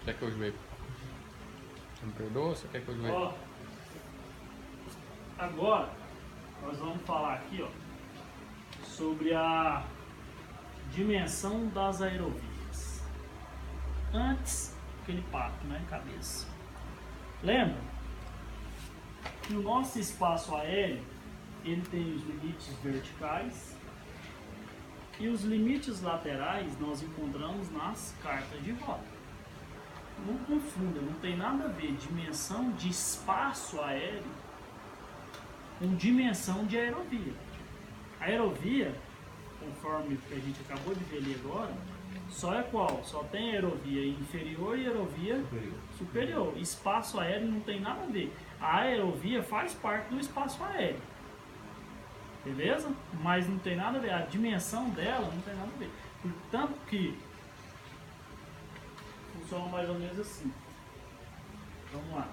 Quer que eu joelho? Você me perdoa ou você quer que eu joelho? Ó, agora nós vamos falar aqui, ó, sobre a dimensão das aerovias. Antes, aquele papo, né, cabeça. Lembra que o nosso espaço aéreo, ele tem os limites verticais e os limites laterais nós encontramos nas cartas de rota. Não confunda, não tem nada a ver dimensão de espaço aéreo com dimensão de aerovia. A aerovia, conforme que a gente acabou de ver ali agora, só é qual? Só tem aerovia inferior e aerovia superior. Espaço aéreo não tem nada a ver. A aerovia faz parte do espaço aéreo. Beleza? Mas não tem nada a ver. A dimensão dela não tem nada a ver. Portanto que funciona mais ou menos assim. Vamos lá.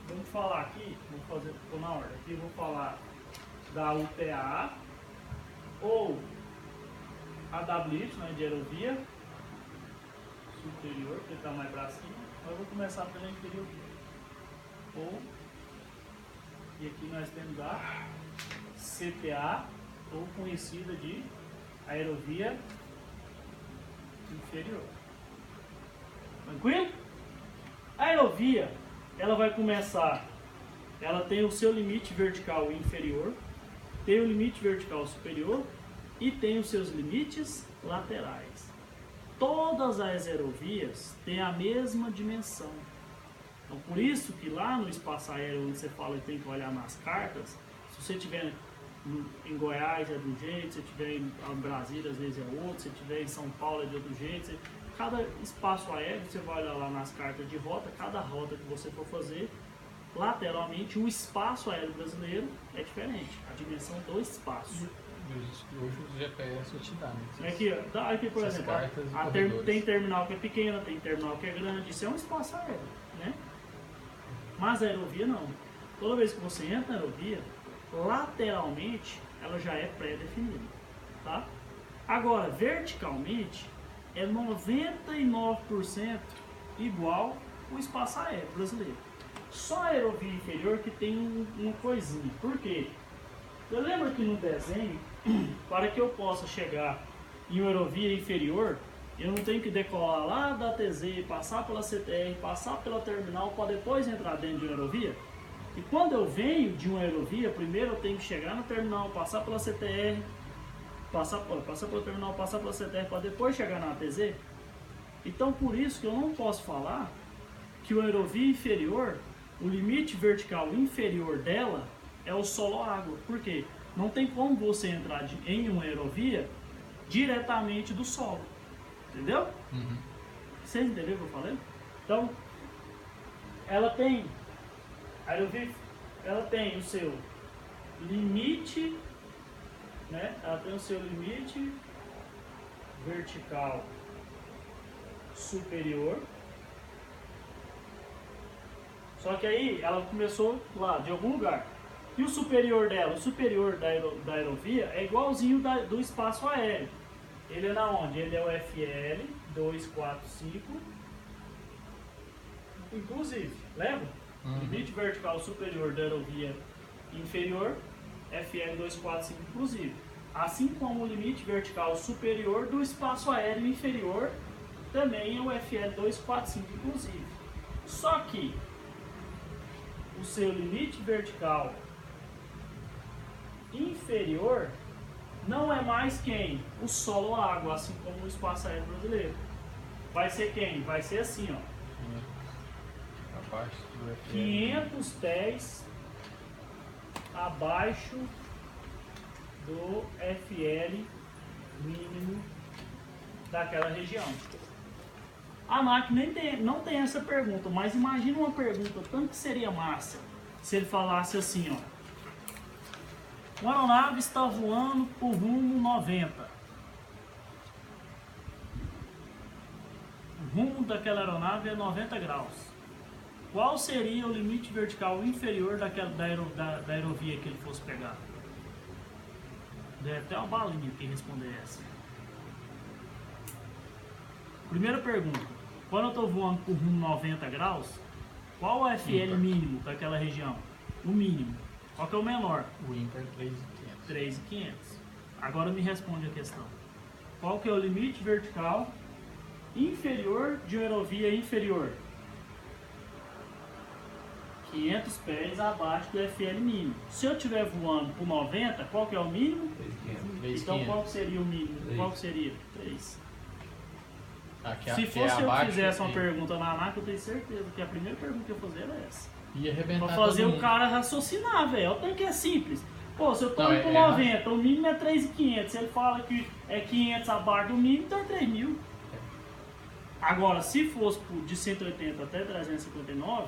Vamos falar aqui, vamos fazer por na ordem. Aqui vou falar da UTA ou AWY, né, de aerovia superior, que está mais para cima. Mas eu vou começar pela inferior. Ou, e aqui nós temos a CTA, ou conhecida de aerovia inferior. Tranquilo? A aerovia, ela vai começar, ela tem o seu limite vertical inferior, tem o limite vertical superior e tem os seus limites laterais. Todas as aerovias têm a mesma dimensão. Então, por isso que lá no espaço aéreo, onde você fala que tem que olhar nas cartas, se você estiver em Goiás é de um jeito, se você estiver em Brasília às vezes é outro, se você estiver em São Paulo é de outro jeito. Cada espaço aéreo, você vai olhar lá nas cartas de rota, cada rota que você for fazer, lateralmente o espaço aéreo brasileiro é diferente, a dimensão do espaço. Hoje o GPS te dá, né? Aqui por exemplo, tem terminal que é pequena, tem terminal que é grande, isso é um espaço aéreo, né? Mas a aerovia não. Toda vez que você entra na aerovia, lateralmente ela já é pré-definida, tá? Agora, verticalmente, é 99% igual o espaço aéreo brasileiro. Só a aerovia inferior que tem uma coisinha. Por quê? Eu lembro que no desenho, para que eu possa chegar em uma aerovia inferior, eu não tenho que decolar lá da TZ, passar pela CTR, passar pela terminal para depois entrar dentro de uma aerovia. E quando eu venho de uma aerovia, primeiro eu tenho que chegar na terminal, passar pela CTR, passar pelo terminal, passar pela CTR para depois chegar na ATZ. Então por isso que eu não posso falar que a aerovia inferior, o limite vertical inferior dela é o solo água. Por quê? Não tem como você entrar em uma aerovia diretamente do solo. Entendeu? Uhum. Vocês entenderam o que eu falei? Então, ela tem, a aerovia, ela tem o seu limite, né? Ela tem o seu limite vertical superior. Só que aí ela começou lá de algum lugar. E o superior dela, o superior da aerovia é igualzinho do espaço aéreo. Ele é na onde? Ele é o FL 245. Inclusive, lembra? Uhum. Limite vertical superior da aerovia inferior, FL 245 inclusive. Assim como o limite vertical superior do espaço aéreo inferior também é o FL 245 inclusive. Só que o seu limite vertical inferior não é mais quem? O solo água, assim como o espaço aéreo brasileiro. Vai ser quem? Vai ser assim, ó. Abaixo do FL. 500 pés abaixo do FL mínimo daquela região. A ANAC não tem essa pergunta, mas imagina uma pergunta tanto que seria massa se ele falasse assim, ó. Uma aeronave está voando por rumo 90. O rumo daquela aeronave é 90 graus. Qual seria o limite vertical inferior da aerovia que ele fosse pegar? Deve até uma balinha quem responder essa. Primeira pergunta. quando eu estou voando por rumo 90 graus, qual é o FL mínimo daquela região? O mínimo. Qual que é o menor? O ímpar 3.500. 3.500. Agora me responde a questão. Qual que é o limite vertical inferior de uma aerovia inferior? 500 pés abaixo do FL mínimo. Se eu estiver voando por 90, qual que é o mínimo? 3.500. Então qual que seria o mínimo? Qual que seria? 3. Se fosse eu que fizesse uma pergunta na ANAC, eu tenho certeza que a primeira pergunta que eu fazer era essa. Ia arrebentar pra fazer todo o mundo. cara raciocinar, velho. O tanque é simples. Pô, se eu tô indo por é 90, o mínimo é 3.500. Se ele fala que é 500 abaixo do mínimo, então é 3.000. Agora, se fosse de 180 até 359,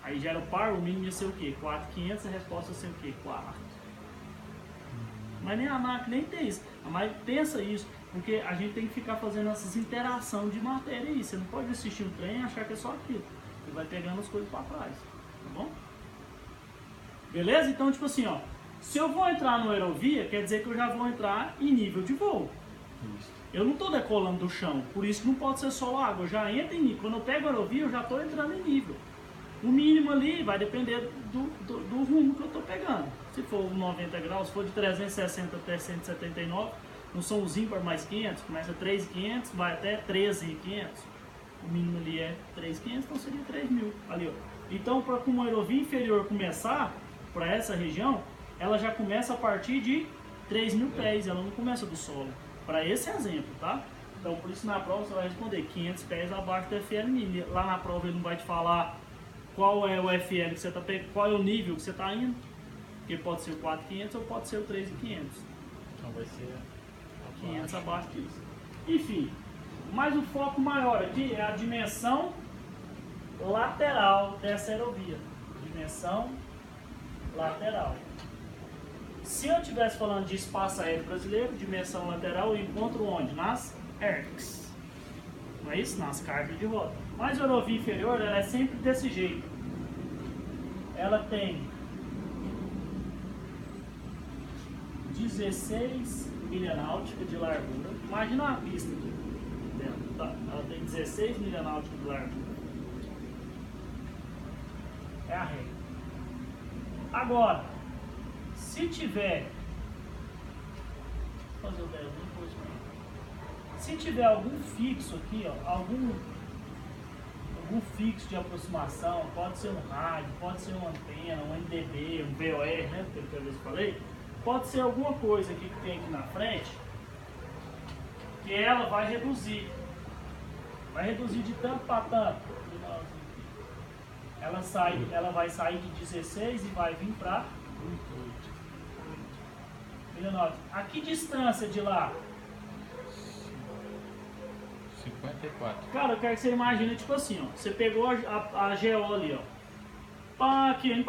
aí já era o par, o mínimo ia ser o quê? 4.500, a resposta ia ser o quê? 4. Mas nem a ANAC nem tem isso. Mas pensa isso, porque a gente tem que ficar fazendo essas interações de matéria aí. Você não pode assistir um trem e achar que é só aquilo. Você vai pegando as coisas pra trás, tá bom? Beleza? Então, tipo assim, ó. Se eu vou entrar no aerovia, quer dizer que eu já vou entrar em nível de voo. Isso. Eu não estou decolando do chão, por isso que não pode ser solo água. Eu já entro em nível. Quando eu pego a aerovia, eu já estou entrando em nível. O mínimo ali vai depender do rumo que eu estou pegando. Se for 90 graus, se for de 360 até 179, não são os ímpar mais 500, começa 3.500, vai até 13.500. O mínimo ali é 3.500, então seria 3.000 ali, ó. Então, para uma aerovia inferior começar para essa região, ela já começa a partir de 3.000 pés, ela não começa do solo. Para esse exemplo, tá? Então, por isso na prova você vai responder 500 pés abaixo do FL mínimo. Lá na prova ele não vai te falar qual é o FL que você está pegando, qual é o nível que você está indo. Porque pode ser o 4.500 ou pode ser o 3.500. Então vai ser 500 abaixo disso. Enfim, mas o foco maior aqui é a dimensão lateral dessa aerovia. Dimensão lateral. Se eu estivesse falando de espaço aéreo brasileiro, dimensão lateral, eu encontro onde? Nas ERCs. Não é isso? Nas cargas de roda. Mas a aerovia inferior, ela é sempre desse jeito. Ela tem 16 milha náutica de largura. Imagina uma pista aqui dentro, tá? Ela tem 16 milha náutica de largura. É a regra. Agora, se tiver, vou fazer o desenho depois. Se tiver algum fixo aqui, ó, algum fixo de aproximação, pode ser um rádio, pode ser uma antena, um NDB, um VOR, né? Que eu falei, pode ser alguma coisa aqui que tem aqui na frente, que ela vai reduzir de tanto para tanto. Ela vai sair de 16 e vai vir para 8. A que distância de lá? 54. Cara, eu quero que você imagine, tipo assim, ó. Você pegou a GO ali, ó. Pá, aqui, indo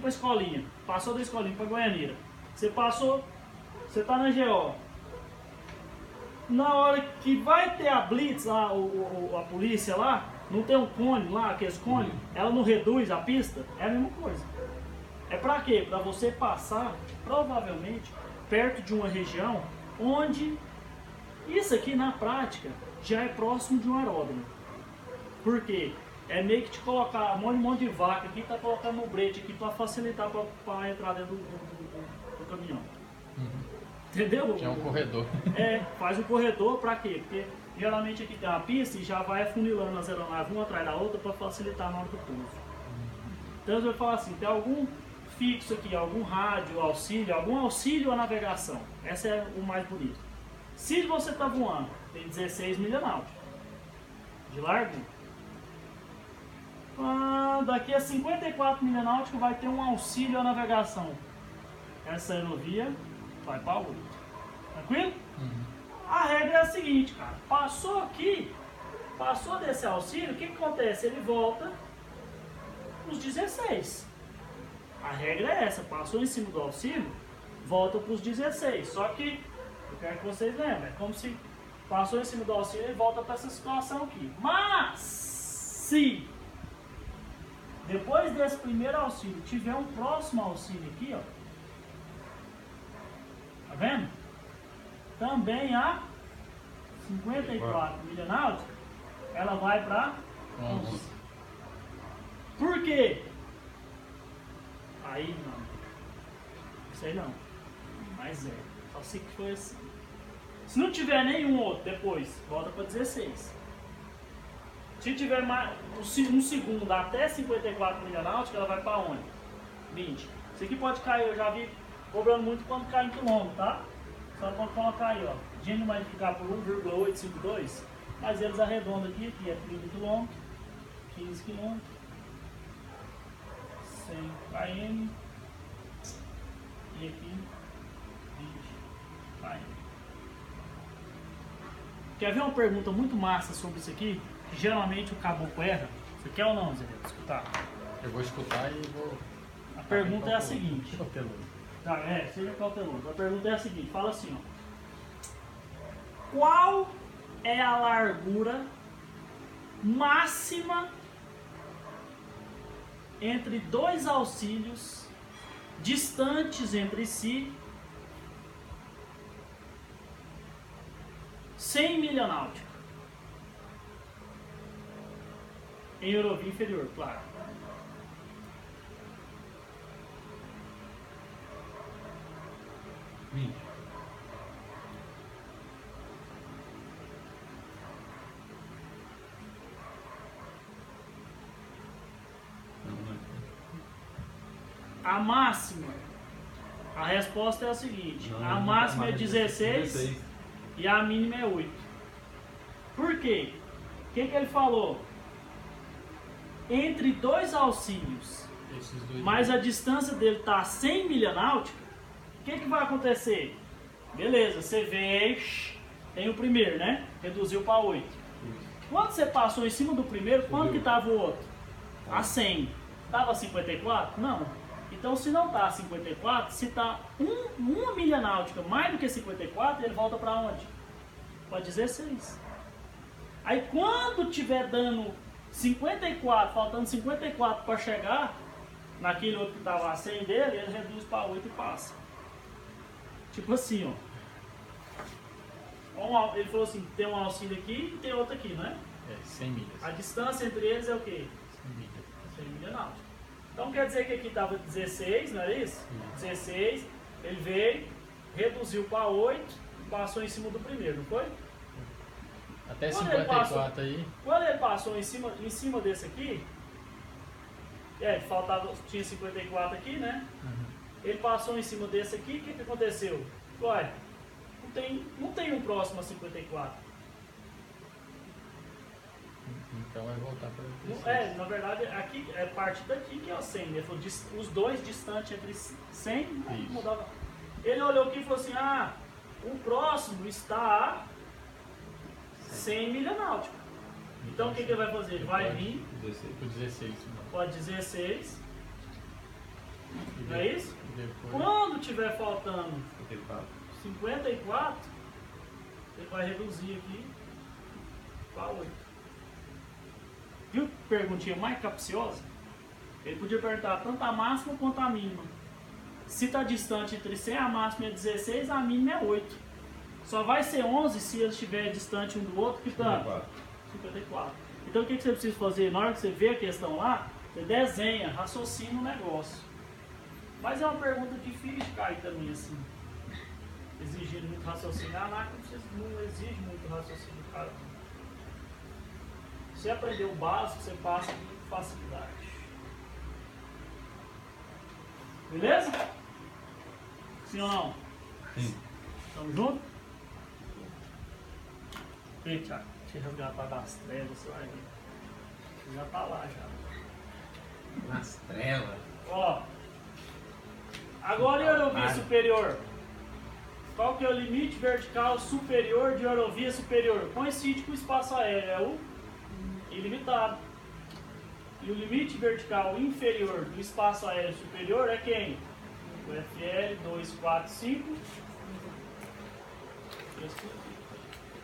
pra escolinha. Passou da escolinha pra Goianeira. Você passou, você tá na GO. Na hora que vai ter a blitz lá, a polícia lá, não tem um cone lá, aqueles cones, ela não reduz a pista? É a mesma coisa. É pra quê? Pra você passar, provavelmente, perto de uma região onde isso aqui na prática já é próximo de um aeródromo. Por quê? É meio que te colocar um monte de vaca aqui, tá colocando um brete aqui para facilitar para a entrada do caminhão. Entendeu? Já é um corredor. É, faz um corredor para quê? Porque geralmente aqui tem uma pista e já vai afunilando as aeronaves uma atrás da outra para facilitar na hora do pouso. Então eu vou falar assim, tem algum fixo aqui, algum rádio, algum auxílio à navegação. Essa é o mais bonito. Se você está voando, tem 16 milha náutica de largura. Daqui a 54 milha náutica vai ter um auxílio à navegação. Essa aerovia vai para 8. Tranquilo? A regra é a seguinte, cara. Passou aqui, passou desse auxílio, o que acontece? Ele volta os 16. A regra é essa, passou em cima do auxílio, volta para os 16. Só que, eu quero que vocês lembrem, é como se passou em cima do auxílio e volta para essa situação aqui. Mas, se depois desse primeiro auxílio tiver um próximo auxílio aqui, ó, tá vendo? Também a 54 milha náutica, ela vai para 11. Por quê? Aí não. Isso aí não. Mas é. Só sei que foi assim. Se não tiver nenhum outro depois, volta para 16. Se tiver mais, um segundo até 54 milha náutica, ela vai para onde? 20. Isso aqui pode cair, eu já vi cobrando muito quando cai em quilômetro, tá? Só pode colocar aí, ó. Gênio multiplicar por 1,852, mas eles arredondam aqui é 30 km, 15 km, 100 km e aqui 20 km. Quer ver uma pergunta muito massa sobre isso aqui? Que geralmente o caboclo erra. Você quer ou não, Zé? Escutar? Eu vou escutar e vou... A pergunta é a seguinte. Cauteloso. Tá, seja cauteloso. A pergunta é a seguinte, fala assim, ó. Qual é a largura máxima entre dois auxílios distantes entre si 100 milha náutica? Em eurovia inferior, claro. A máxima, a resposta é a seguinte, a máxima é 16 e a mínima é 8. Por quê? O que ele falou? Entre dois auxílios, mas a distância dele está a 100 milha náutica, o que vai acontecer? Beleza, você vê, tem o primeiro, né? Reduziu para 8. Quando você passou em cima do primeiro, quanto que estava o outro? A 100. Estava a 54? Não. Então, se não está a 54, se está uma milha náutica mais do que 54, ele volta para onde? Para 16. Aí, quando tiver dando 54, faltando 54 para chegar naquele outro que estava a 100 dele, ele reduz para 8 e passa. Tipo assim, ó. Ele falou assim, tem um auxílio aqui e tem outro aqui, não é? É, 100 milhas. A distância entre eles é o quê? 100 milhas. 100 milha náutica. Então quer dizer que aqui estava 16, não é isso? 16, ele veio, reduziu para 8 e passou em cima do primeiro, não foi? Até Quando 54 aí. Quando ele passou em cima desse aqui, tinha 54 aqui, né? Ele passou em cima desse aqui, o que aconteceu? Ué, não tem um próximo a 54. Então vai voltar para 16. Na verdade, aqui é parte daqui que é o 100. Ele falou, os dois distantes entre 100, não mudava. Ele olhou aqui e falou assim, o próximo está a 100 milha náutica. Então o que ele vai fazer? Ele vai vir Por 16. pode 16, não é isso? Depois... Quando tiver faltando 54, ele vai reduzir aqui para 8. Viu que perguntinha mais capciosa? Ele podia perguntar tanto a máxima quanto a mínima. Se está distante entre 100, a máxima é 16, a mínima é 8. Só vai ser 11 se eles estiverem distantes um do outro, que tanto? 54. Então o que você precisa fazer? Na hora que você vê a questão lá, você desenha, raciocina o negócio. Mas é uma pergunta difícil de cair também assim. Exigindo muito raciocínio. A máquina não exige muito raciocínio, cara. Se aprender o básico, você passa com facilidade. Beleza? Sim ou não? Sim. Tamo junto? Vem, Thiago. Deixa eu resgatar das trevas, você vai ver. Você já tá lá já. Nas trevas. Ó. Agora em eurovia superior. Qual que é o limite vertical superior de eurovia superior? Coincide com o espaço aéreo, é o ilimitado. E o limite vertical inferior do espaço aéreo superior é quem? O FL 245.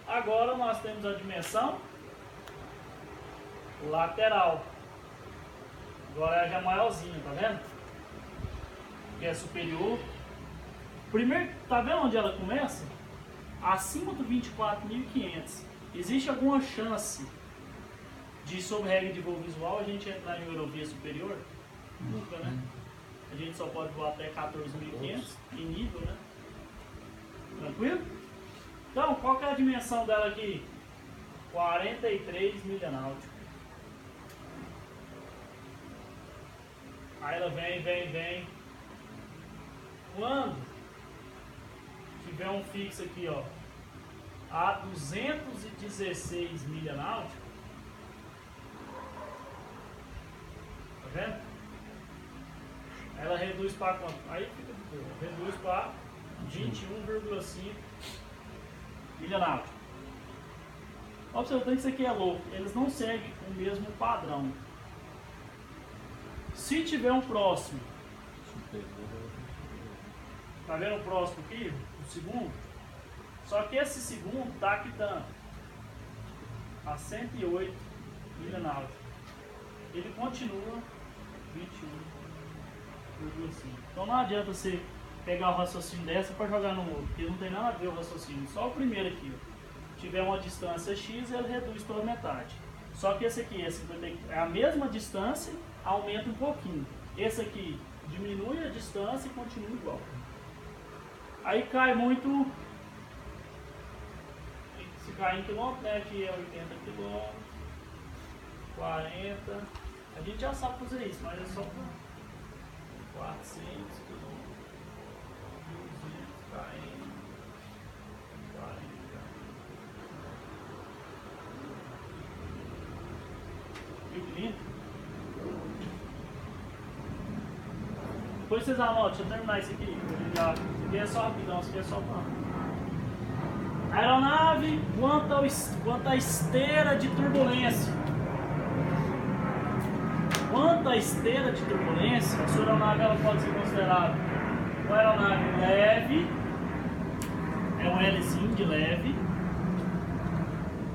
Agora nós temos a dimensão lateral. Agora é a já maiorzinha, tá vendo? Que é superior. Primeiro, tá vendo onde ela começa? Acima do 24.500. Existe alguma chance de sob regra de voo visual, a gente entrar em aerovia superior? Nunca, né? A gente só pode voar até 14.500 em nível, né? Tranquilo? Então, qual que é a dimensão dela aqui? 43 milha náutica. Aí ela vem. Quando tiver um fixo aqui, ó, a 216 milha náutica, tá vendo? Ela reduz para quanto? Aí fica de boa. Reduz para 21,5 milha náutica. Observe que isso aqui é louco. Eles não seguem o mesmo padrão. Se tiver um próximo, tá vendo o próximo aqui? O segundo? Só que esse segundo está aqui dando a 108 milha náutica. Ele continua 21,5. Então não adianta você pegar o raciocínio dessa para jogar no outro, porque não tem nada a ver o raciocínio. Só o primeiro aqui, ó. Se tiver uma distância X, ele reduz pela metade. Só que esse aqui é a mesma distância, aumenta um pouquinho. Esse aqui diminui a distância e continua igual. Aí cai muito. Se cair em quilômetro, né? Aqui é 80 quilômetros, 40. A gente já sabe fazer isso, mas é só para 400 quilômetros, 200 km, 40. Viu que lindo? Depois vocês anotam, deixa eu terminar isso aqui. Isso aqui é só rapidão, isso aqui é só para. Aeronave quanto à esteira de turbulência. Quanto à esteira de turbulência, a sua aeronave ela pode ser considerada uma aeronave leve, é um Lzinho de leve,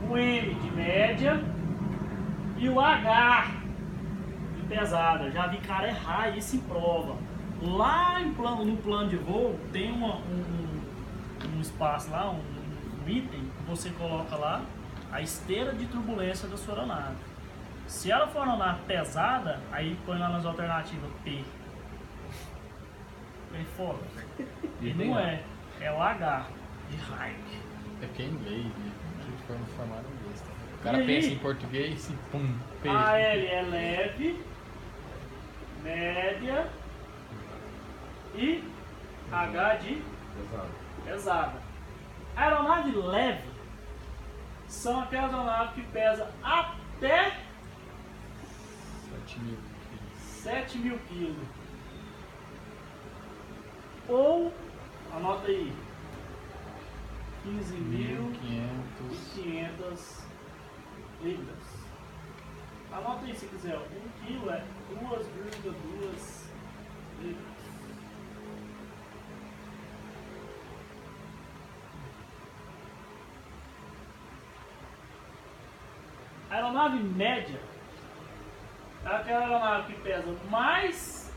um M de média e o H de pesada. Já vi cara errar isso em prova. Lá no plano de voo tem um espaço lá, um item que você coloca lá a esteira de turbulência da sua aeronave. Se ela for uma aeronave pesada, aí põe lá nas alternativas P. P fora. E não é o H de hike. É que é inglês, né? A gente foi no formato inglês. Tá? O cara pensa em português e pum, P. A L é leve, média e H de pesada. A aeronave leve são aquelas aeronaves que pesam até 7.000 quilos. Ou, anota aí, 15.500 libras. Anota aí se quiser, 1 quilo é 2,2 libras. A aeronave média é aquela aeronave que pesa mais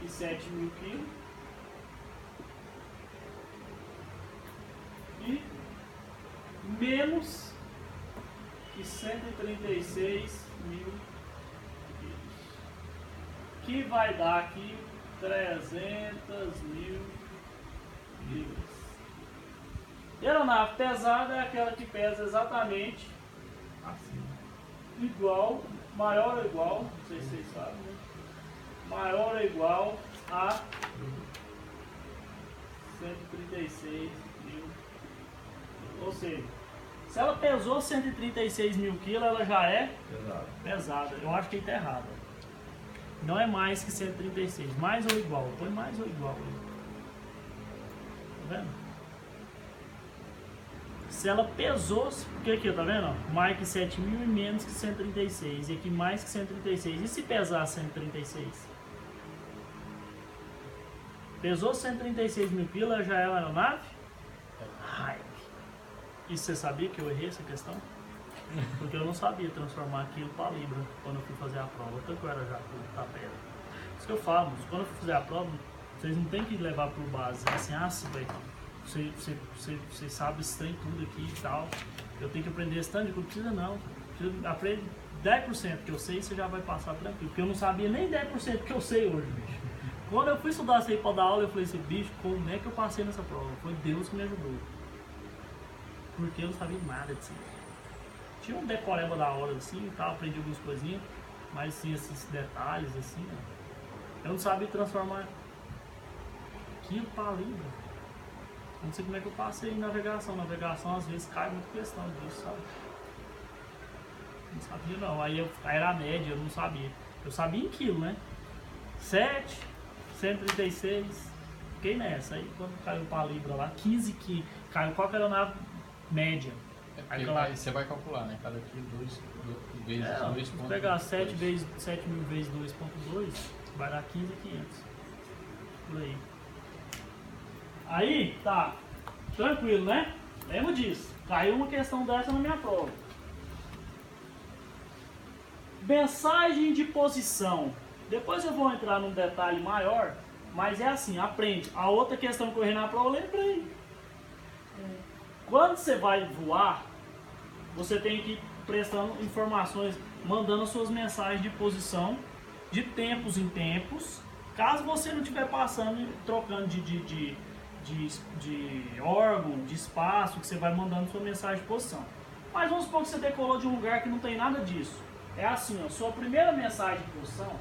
de 7.000 quilos e menos que 136.000 quilos, que vai dar aqui 300.000 libras. E a aeronave pesada é aquela que pesa exatamente assim, igual, maior ou igual, não sei se vocês sabem, né? Maior ou igual a 136.000. Ou seja, se ela pesou 136.000 quilos, ela já é pesada. Eu acho que está errado. Não é mais que 136, mais ou igual. Põe mais ou igual. Tá vendo? Se ela pesou, porque aqui, tá vendo? Mais que 7.000 e menos que 136. E aqui mais que 136. E se pesar 136? Pesou 136.000 quilos, ela já é uma aeronave? Ai. E você sabia que eu errei essa questão? Porque eu não sabia transformar aquilo para libra quando eu fui fazer a prova. Tanto que eu era já por tabela. Isso que eu falo, quando eu fui fazer a prova, vocês não tem que levar por base. Assim, velho, você sabe esse trem tudo aqui e tal. Eu tenho que aprender esse tanto de coisa. Precisa não. Você aprende 10% que eu sei, você já vai passar tranquilo. Porque eu não sabia nem 10% que eu sei hoje, bicho. Quando eu fui estudar isso aí pra dar aula, eu falei assim, bicho, como é que eu passei nessa prova? Foi Deus que me ajudou. Porque eu não sabia nada disso. Tinha um decoreba da hora assim e tal, aprendi algumas coisinhas, mas sim, esses detalhes assim, ó, eu não sabia transformar aquilo para Libra. Não sei como é que eu passei em navegação. Navegação às vezes cai muito questão disso, sabe? Não sabia não. Aí era a média, eu não sabia. Eu sabia em quilo, né? 7, 136. Fiquei nessa. Aí quando caiu para Libra lá, 15 quilos. Caiu qual que era na média? Aí você vai calcular, né? Cada quilo 2 vezes 2,2. Se pegar 7 mil vezes 2,2, vai dar 15.500. Por aí. Aí, tá. Tranquilo, né? Lembra disso. Caiu uma questão dessa na minha prova. Mensagem de posição. Depois eu vou entrar num detalhe maior, mas é assim, aprende. A outra questão que eu errei na prova, eu lembrei. Quando você vai voar, você tem que ir prestando informações, mandando as suas mensagens de posição de tempos em tempos. Caso você não estiver passando, trocando de órgão, de espaço, que você vai mandando sua mensagem de posição. Mas vamos supor que você decolou de um lugar que não tem nada disso. É assim, ó, sua primeira mensagem de posição,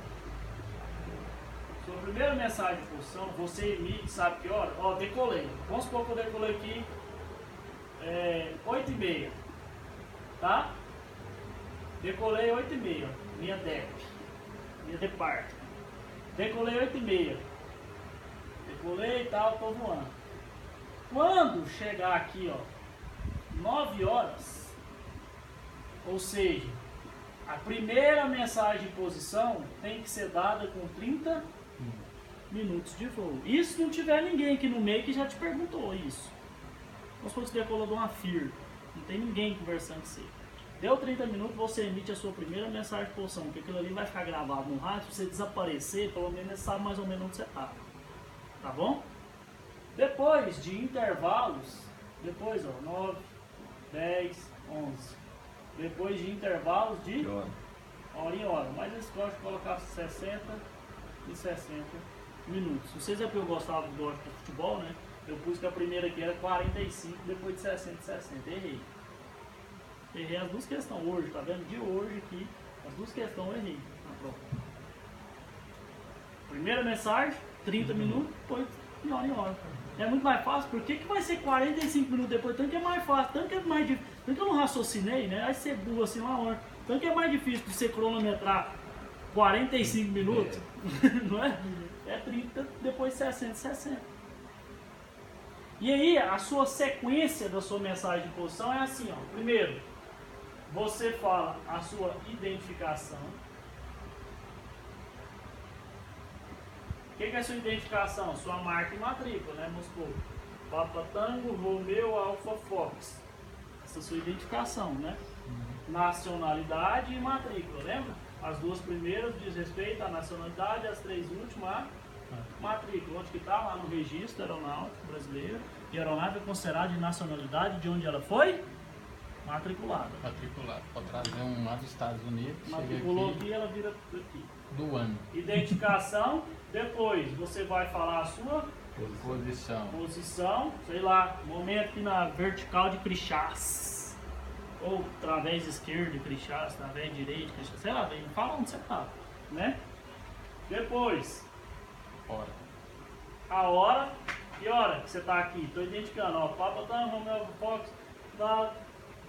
você emite, sabe que hora? Ó, decolei. Vamos supor que eu decolei aqui 8h30, tá? Decolei 8h30, minha depart. Decolei 8h30. Decolei e tal, tô voando. Quando chegar aqui, ó, 9 horas, ou seja, a primeira mensagem de posição tem que ser dada com 30 minutos de voo. Isso se não tiver ninguém aqui no meio que já te perguntou isso. Vamos supor que você decolou de uma FIR, não tem ninguém conversando com você. Deu 30 minutos, você emite a sua primeira mensagem de posição, porque aquilo ali vai ficar gravado no rádio. Se você desaparecer, pelo menos você sabe mais ou menos onde você está. Tá bom? Depois de intervalos, depois ó, 9, 10, 11. Depois de intervalos de hora em hora. Mas eles gostam de colocar 60 e 60 minutos. Vocês é porque eu gostava de futebol, né? Eu pus que a primeira aqui era 45, depois de 60 e 60. Errei as duas questões hoje, tá vendo? De hoje aqui, as duas questões eu errei na prova. Primeira mensagem, 30 minutos, depois de hora em hora. É muito mais fácil, por que vai ser 45 minutos depois? Tanto que é mais fácil, tanto que é mais difícil. Tanto que eu não raciocinei, né? Aí você burro assim uma hora. Tanto que é mais difícil de você cronometrar 45 minutos, não é? É 30, depois 60, 60. E aí, a sua sequência da sua mensagem de posição é assim, ó. Primeiro, você fala a sua identificação. O que é a sua identificação? Sua marca e matrícula, né? Vamos supor, Papa Tango, Romeu, Alfa Fox. Essa é a sua identificação, né? Nacionalidade e matrícula, lembra? As duas primeiras diz respeito à nacionalidade, as três últimas à matrícula. Onde que está? Lá no registro aeronáutico brasileiro. E a aeronave é considerada de nacionalidade de onde ela foi matriculada. Matriculada. Pode trazer um lá dos Estados Unidos. Matriculou aqui, ela vira aqui. Do ano. Identificação. Depois você vai falar a sua posição, sei lá, momento aqui na vertical de Crixás. Ou través esquerdo de Crixás, través direito de Crixás, sei lá, fala onde você tá, né? Depois, a hora, que hora que você tá aqui? Estou identificando, ó, Papa tá Romeo Fox na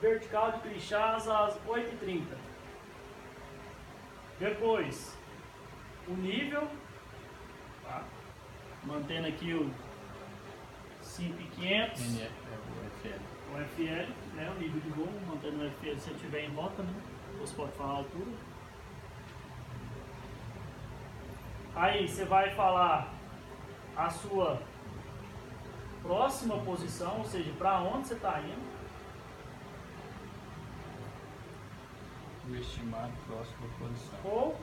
vertical de Crixás às 8h30. Depois, o nível, tá? Mantendo aqui o 5.500, o FL, né? O nível de voo, mantendo o FL se estiver em rota, né? Você pode falar a altura. Aí você vai falar a sua próxima posição, ou seja, para onde você está indo. O estimado próxima posição. Ou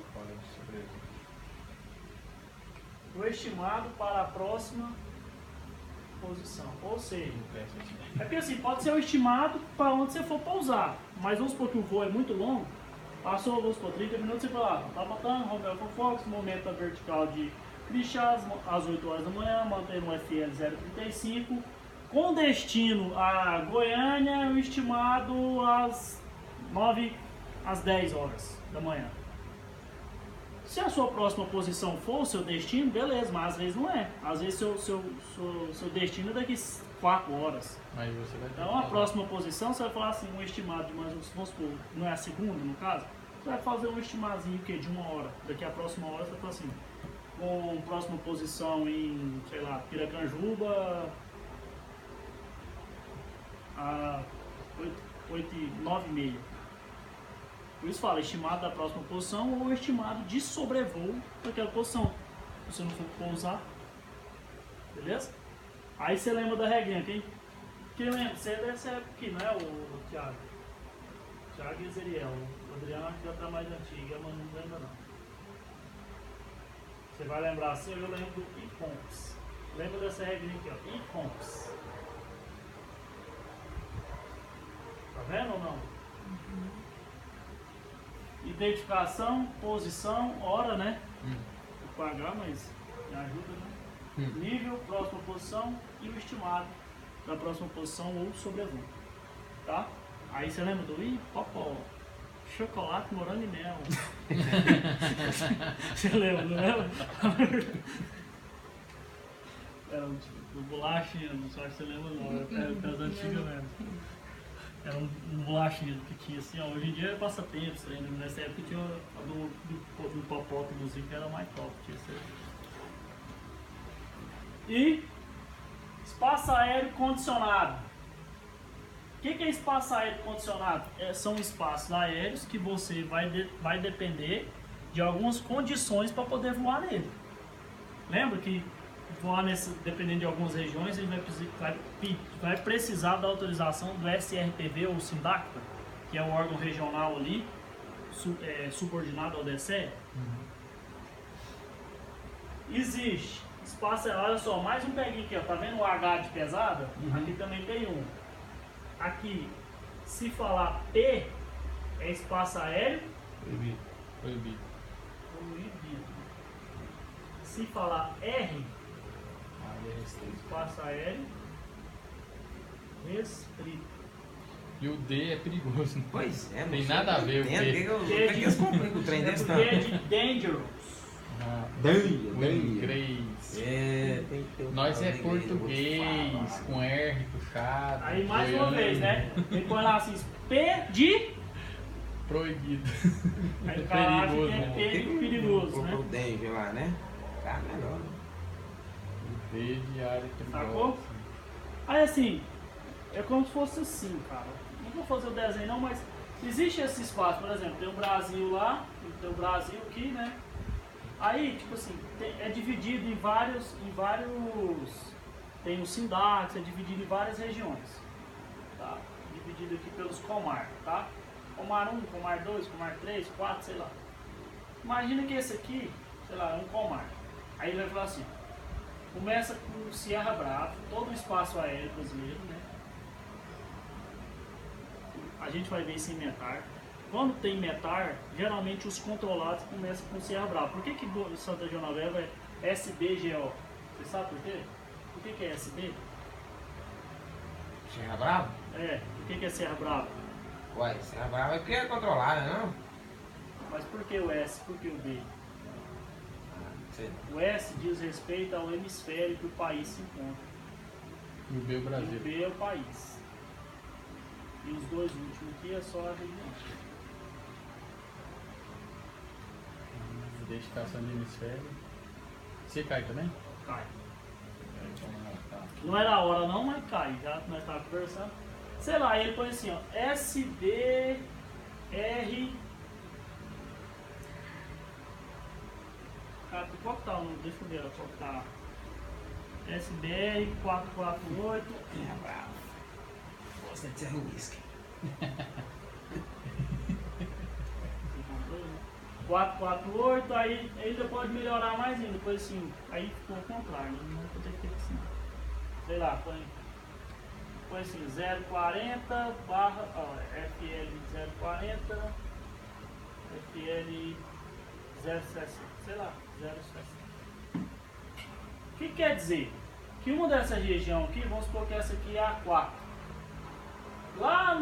o estimado para a próxima posição. Ou seja, é porque assim, pode ser o estimado para onde você for pousar. Mas vamos supor que o voo é muito longo. Passou, vamos supor, 30 minutos, você fala, tá botando, Romeo Fofox, momento vertical de Crixás, às 8 horas da manhã, mantendo o FL 035, com destino a Goiânia, o estimado às 10 horas da manhã. Se a sua próxima posição for o seu destino, beleza, mas às vezes não é. Às vezes seu destino é daqui 4 horas. Mas você vai Então a próxima posição, você vai falar assim, um estimado de mais ou menos, vamos supor, não é a segunda no caso, você vai fazer um estimadinho de 1 hora. Daqui a próxima hora você vai falar assim, com próxima posição em, sei lá, Piracanjuba, a 9h30. Por isso fala, estimado da próxima posição ou estimado de sobrevoo daquela posição. Se você não for pousar, beleza? Aí você lembra da regrinha, quem lembra? Você deve ser aqui, não é o Thiago? Thiago e Zeriel. O Adriano acho que já tá mais antigo, mas não lembra não. Você vai lembrar assim, eu lembro do ICOMPS. Lembra dessa regrinha aqui, ó, ICOMPS. Tá vendo ou não? Identificação, posição, hora, né? Vou pagar, mas me ajuda, né? Nível, próxima posição e o estimado da próxima posição ou sobrevoo. Tá? Aí você lembra do Popó? Chocolate, morango e mel. Você lembra, não lembra? Era um bolachinha, não sei se você lembra não, era das antigas mesmo. Era um bolachinha que tinha assim, ó, hoje em dia é passatempos ainda, nessa época tinha a do Popótimozinho que era mais top, tinha esse. E espaço aéreo condicionado. O que é espaço aéreo condicionado? São espaços aéreos que você vai depender de algumas condições para poder voar nele. Lembra que voar dependendo de algumas regiões, ele vai precisar da autorização do SRPV ou SINDACTA, que é o órgão regional ali, subordinado ao DSE. Existe espaço, olha só, mais um peguinho aqui, ó, tá vendo o H de pesada? Aqui também tem um. Aqui, se falar P, é espaço aéreo. Proibido. Se falar R, espaço aéreo restrito. E o D é perigoso. Né? Pois é, tem nada a ver o D. Eles complicam o trem desse não. D de dangerous. Inglês. Tem que ter Nós é português, com R puxado. Aí mais uma vez, né? Tem que olhar assim, P de proibido. Aí o cara acha que é P de perigoso, né? O danger lá, né? Tá melhor. D de área perigosa. Sacou? Aí assim, é como se fosse assim, cara. Não vou fazer o desenho não, mas existe esse espaço, por exemplo, tem o Brasil lá, tem o Brasil aqui, né? Aí, tipo assim, é dividido em vários, tem o SINDAX, é dividido em várias regiões, tá? Dividido aqui pelos Comar, tá? Comar 1, Comar 2, Comar 3, 4, sei lá. Imagina que esse aqui, sei lá, é um Comar. Aí ele vai falar assim, começa com o Sierra Bravo, todo o espaço aéreo brasileiro, né? A gente vai ver esse em METAR. Quando tem METAR, geralmente os controlados começam com Sierra Bravo. Por que Santa João da Velha é SBGO? Você sabe por quê? Por que é SB? Sierra Bravo? É, por que é Sierra Bravo? Ué, Sierra Bravo é porque é controlada, não? Mas por que o S? Por que o B? Sei. O S diz respeito ao hemisfério que o país se encontra. E o B é o E Brasil. o B é o país. E os dois últimos aqui é só a região. Identificação de hemisfério. Você cai também? Cai. Tá. Não era a hora não, mas cai. Já que nós estávamos conversando. Sei lá, ele põe assim, ó. SBR. Cara, qual que tá o nome? Deixa eu ver qual que tá. SBR 448. Sierra Bravo. Gosta de ser uísque. 448, aí ainda pode melhorar mais ainda, depois assim, aí ficou ao contrário, não vou ter que ter assim. sei lá, põe assim, 040 barra, ó, FL 040, FL 060, sei lá, 060. O que quer dizer? Que uma dessa região aqui, vamos supor que essa aqui é a 4. Lá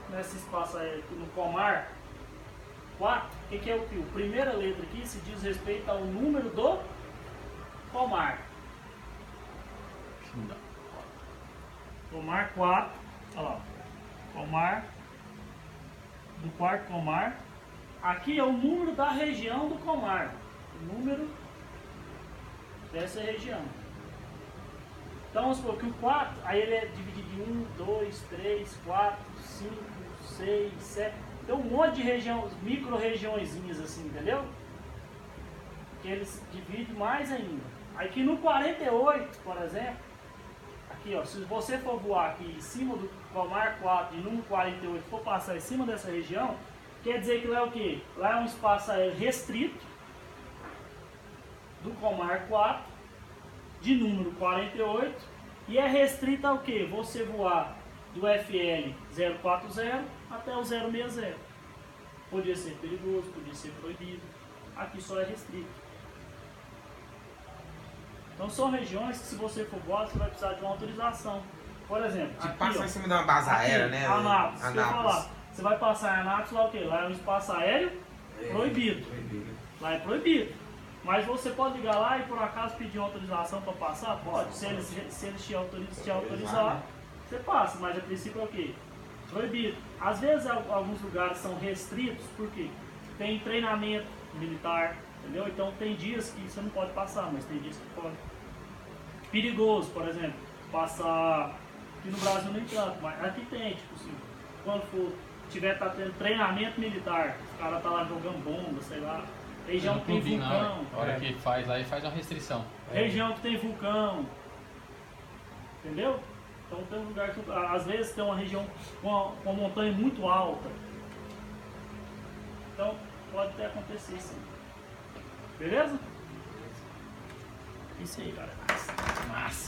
nesse espaço aí, no Comar 4, o que é o que? A primeira letra aqui se diz respeito ao número do Comar. Comar 4, olha lá, Comar, do quarto Comar. Aqui é o número da região do Comar, o número dessa região. Então vamos supor que o 4, aí ele é dividido em 1, 2, 3, 4, 5, 6, 7. Tem um monte de região, micro-regiõezinhas assim, entendeu? Que eles dividem mais ainda. Aqui no 48, por exemplo, aqui ó, se você for voar aqui em cima do Comar 4 de número 48, for passar em cima dessa região, quer dizer que lá é o quê? Lá é um espaço aéreo restrito do Comar 4 de número 48 e é restrito ao que? Você voar do FL 040 até o 060. Podia ser perigoso, podia ser proibido. Aqui só é restrito. Então são regiões que se você for voar, você vai precisar de uma autorização. Por exemplo, Tipo, aqui, passa ó, em cima de uma base aérea, né? Anápolis. Se eu falar, você vai passar em Anápolis, lá o quê? Lá é um espaço aéreo proibido. Lá é proibido. Mas você pode ligar lá e por acaso pedir uma autorização para passar? Pode. Se eles te autorizar, você passa. Mas a princípio é o quê? Proibido. Às vezes alguns lugares são restritos, porque tem treinamento militar, entendeu? Então tem dias que você não pode passar, mas tem dias que pode. Perigoso, por exemplo, passar aqui no Brasil nem tanto, mas aqui tem, tipo assim, quando tá tendo treinamento militar, os caras tá lá jogando bomba, sei lá. Região que tem vulcão. Na hora que faz lá e faz uma restrição. Região que tem vulcão. Entendeu? Então tem um lugar que às vezes tem uma região com uma montanha muito alta. Então pode até acontecer sim. Beleza? Isso aí, galera. Massa.